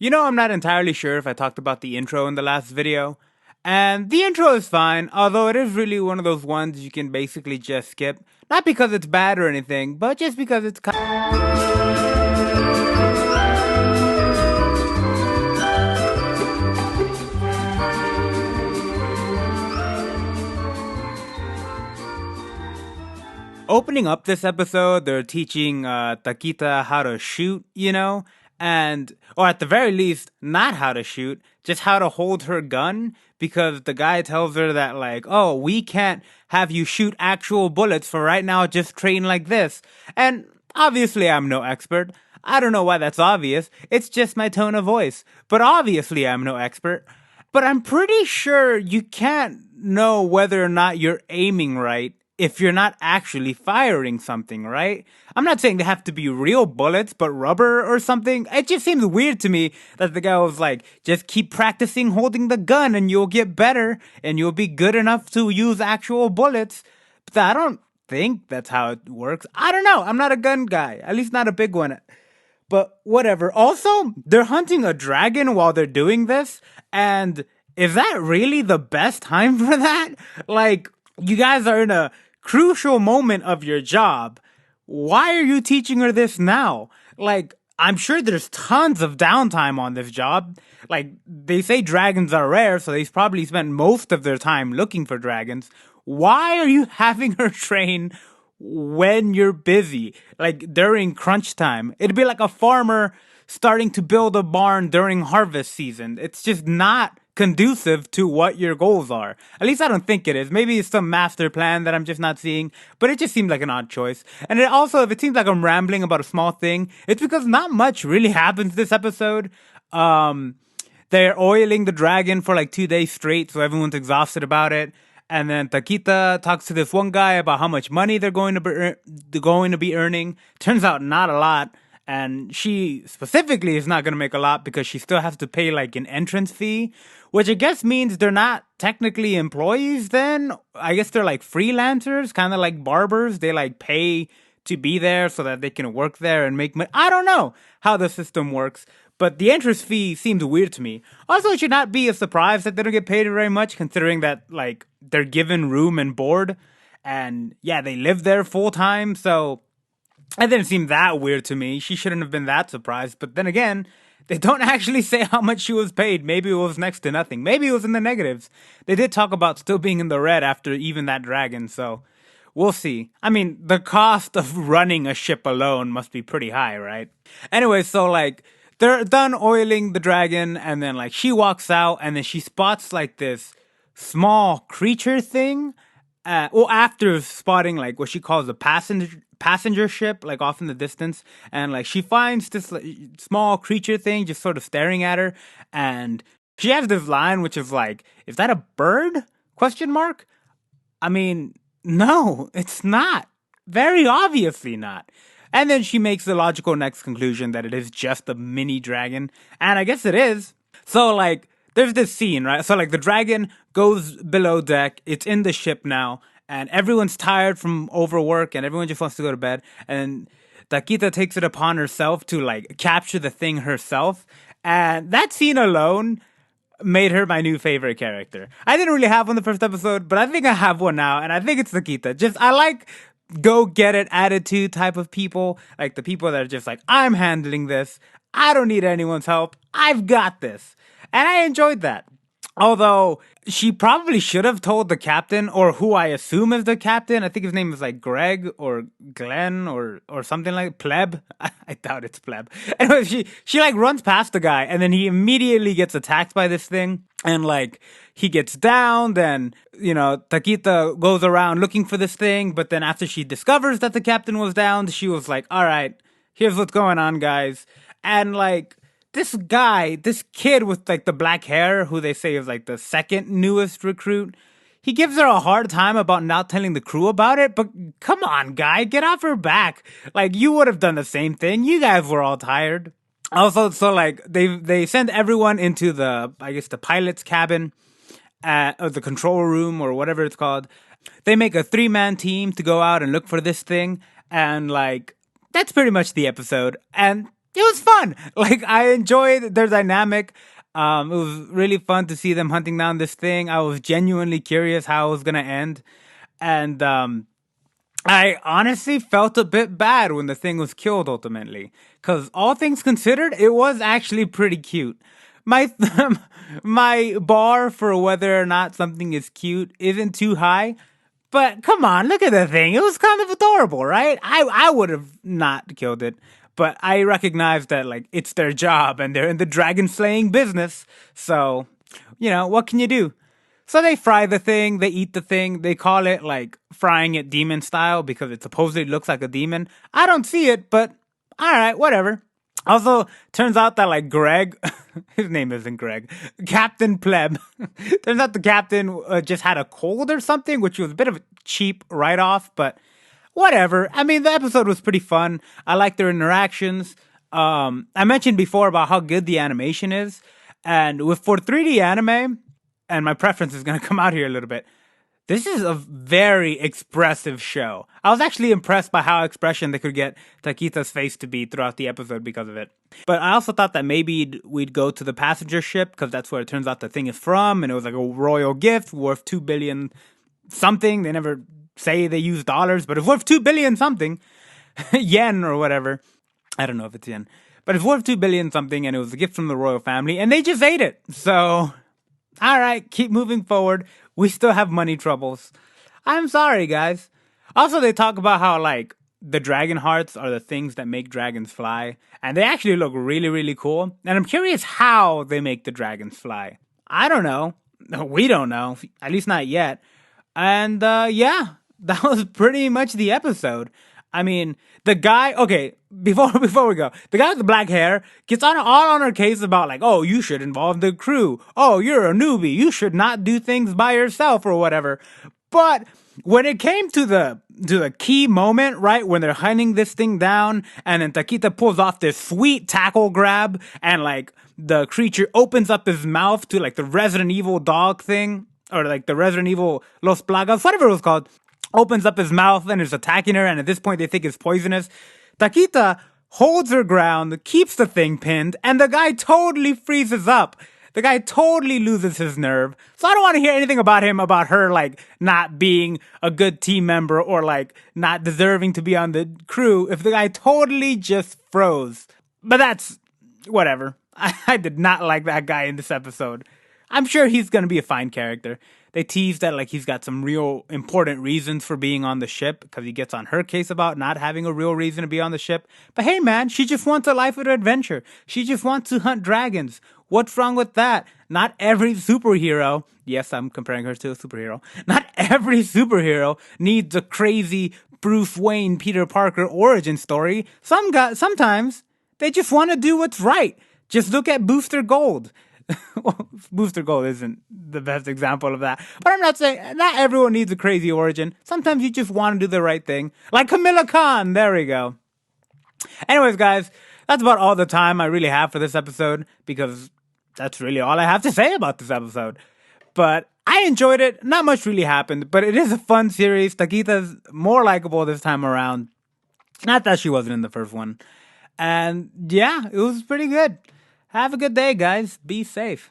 I'm not entirely sure if I talked about the intro in the last video. And the intro is fine, although it is really one of those ones you can basically just skip. Not because it's bad or anything, but just because it's opening up this episode. They're teaching Takita how to shoot, or at the very least, not how to shoot, just how to hold her gun. Because the guy tells her that, like, oh, we can't have you shoot actual bullets for right now, just train like this. And obviously, I'm no expert. I don't know why that's obvious. It's just my tone of voice. But obviously, I'm no expert. But I'm pretty sure you can't know whether or not you're aiming right if you're not actually firing something, right? I'm not saying they have to be real bullets, but rubber or something. It just seems weird to me that the guy was like, just keep practicing holding the gun and you'll get better and you'll be good enough to use actual bullets. But I don't think that's how it works. I don't know. I'm not a gun guy, at least not a big one. But whatever. Also, they're hunting a dragon while they're doing this. And is that really the best time for that? Like, you guys are in a crucial moment of your job. Why are you teaching her this now? Like, I'm sure there's tons of downtime on this job. Like, they say dragons are rare, so they've probably spent most of their time looking for dragons. Why are you having her train when you're busy, like during crunch time? It'd be like a farmer starting to build a barn during harvest season. It's just not conducive to what your goals are. At least I don't think it is. Maybe it's some master plan that I'm just not seeing, but it just seems like an odd choice. And it also, if it seems like I'm rambling about a small thing, it's because not much really happens this episode. They're oiling the dragon for like 2 days straight, so everyone's exhausted about it. And then Takita talks to this one guy about how much money they're going to be earning. Turns out not a lot. And she specifically is not going to make a lot because she still has to pay like an entrance fee, which I guess means they're not technically employees then. I guess they're like freelancers, kind of like barbers. They like pay to be there so that they can work there and make money. I don't know how the system works, but the entrance fee seems weird to me. Also, it should not be a surprise that they don't get paid very much, considering that like they're given room and board, and yeah, they live there full time. So it didn't seem that weird to me. She shouldn't have been that surprised. But then again, they don't actually say how much she was paid. Maybe it was next to nothing. Maybe it was in the negatives. They did talk about still being in the red after even that dragon, so we'll see. I mean, the cost of running a ship alone must be pretty high, right? Anyway, so like they're done oiling the dragon, and then like she walks out, and then she spots like this small creature thing. After spotting like what she calls a passenger ship, like off in the distance, and like she finds this like, small creature thing just sort of staring at her, and she has this line which is like, "Is that a bird?" Question mark. I mean, no, it's not. Very obviously not. And then she makes the logical next conclusion that it is just a mini dragon, and I guess it is. So like there's this scene, right? So like the dragon goes below deck, it's in the ship now, and everyone's tired from overwork and everyone just wants to go to bed. And Takita takes it upon herself to like capture the thing herself. And that scene alone made her my new favorite character. I didn't really have one the first episode, but I think I have one now, and I think it's Takita. Just I like go get it attitude type of people, like the people that are just like, I'm handling this. I don't need anyone's help. I've got this. And I enjoyed that. Although she probably should have told the captain, or who I assume is the captain. I think his name is like Greg or Glenn or something like Pleb. I doubt it's Pleb. Anyway, she like runs past the guy, and then he immediately gets attacked by this thing. And like he gets down, then Takita goes around looking for this thing. But then after she discovers that the captain was down, she was like, "All right, here's what's going on, guys." And like this guy, this kid with like the black hair, who they say is like the second newest recruit, he gives her a hard time about not telling the crew about it. But come on, guy, get off her back. Like you would have done the same thing. You guys were all tired. Also, so like they send everyone into the pilot's cabin, or the control room or whatever it's called. They make a 3-man team to go out and look for this thing, and like that's pretty much the episode. And it was fun. Like I enjoyed their dynamic. It was really fun to see them hunting down this thing. I was genuinely curious how it was gonna end, and I honestly felt a bit bad when the thing was killed ultimately, because all things considered, it was actually pretty cute. My my bar for whether or not something is cute isn't too high, but come on, look at the thing. It was kind of adorable, right? I would have not killed it, but I recognize that like it's their job and they're in the dragon slaying business. So, what can you do? So they fry the thing, they eat the thing, they call it like frying it demon style because it supposedly looks like a demon. I don't see it, but alright, whatever. Also, turns out that like Greg, his name isn't Greg, Captain Pleb. Turns out the captain just had a cold or something, which was a bit of a cheap write off, but whatever. I mean, the episode was pretty fun. I like their interactions. I mentioned before about how good the animation is, and for 3D anime, and my preference is going to come out here a little bit. This is a very expressive show. I was actually impressed by how expression they could get Takita's face to be throughout the episode because of it. But I also thought that maybe we'd go to the passenger ship because that's where it turns out the thing is from, and it was like a royal gift worth 2 billion something. They never say they use dollars, but it's worth 2 billion something. Yen or whatever. I don't know if it's yen. But it's worth 2 billion something, and it was a gift from the royal family, and they just ate it. So, alright, keep moving forward. We still have money troubles. I'm sorry, guys. Also, they talk about how, like, the dragon hearts are the things that make dragons fly. And they actually look really, really cool. And I'm curious how they make the dragons fly. I don't know. We don't know. At least not yet. And, yeah, that was pretty much the episode. I mean, the guy, okay, before we go, the guy with the black hair gets all on her case about like, oh, you should involve the crew. Oh, you're a newbie. You should not do things by yourself or whatever. But when it came to the key moment, right, when they're hunting this thing down, and then Takita pulls off this sweet tackle grab, and like the creature opens up his mouth to like the Resident Evil dog thing, or like the Resident Evil Los Plagas, whatever it was called, opens up his mouth and is attacking her, and at this point they think it's poisonous. Takita holds her ground, keeps the thing pinned, and the guy totally freezes up. The guy totally loses his nerve. So I don't want to hear anything about him, about her, like, not being a good team member or, like, not deserving to be on the crew if the guy totally just froze. But that's whatever. I did not like that guy in this episode. I'm sure he's going to be a fine character. They tease that like he's got some real important reasons for being on the ship because he gets on her case about not having a real reason to be on the ship. But hey man, she just wants a life of adventure. She just wants to hunt dragons. What's wrong with that? Not every superhero, yes, I'm comparing her to a superhero. Not every superhero needs a crazy Bruce Wayne, Peter Parker origin story. Sometimes they just want to do what's right. Just look at Booster Gold. Well, Booster Gold isn't the best example of that. But I'm not saying not everyone needs a crazy origin. Sometimes you just want to do the right thing. Like Camilla Khan. There we go. Anyways, guys, that's about all the time I really have for this episode because that's really all I have to say about this episode. But I enjoyed it. Not much really happened, but it is a fun series. Takita's more likable this time around. Not that she wasn't in the first one. And yeah, it was pretty good. Have a good day, guys. Be safe.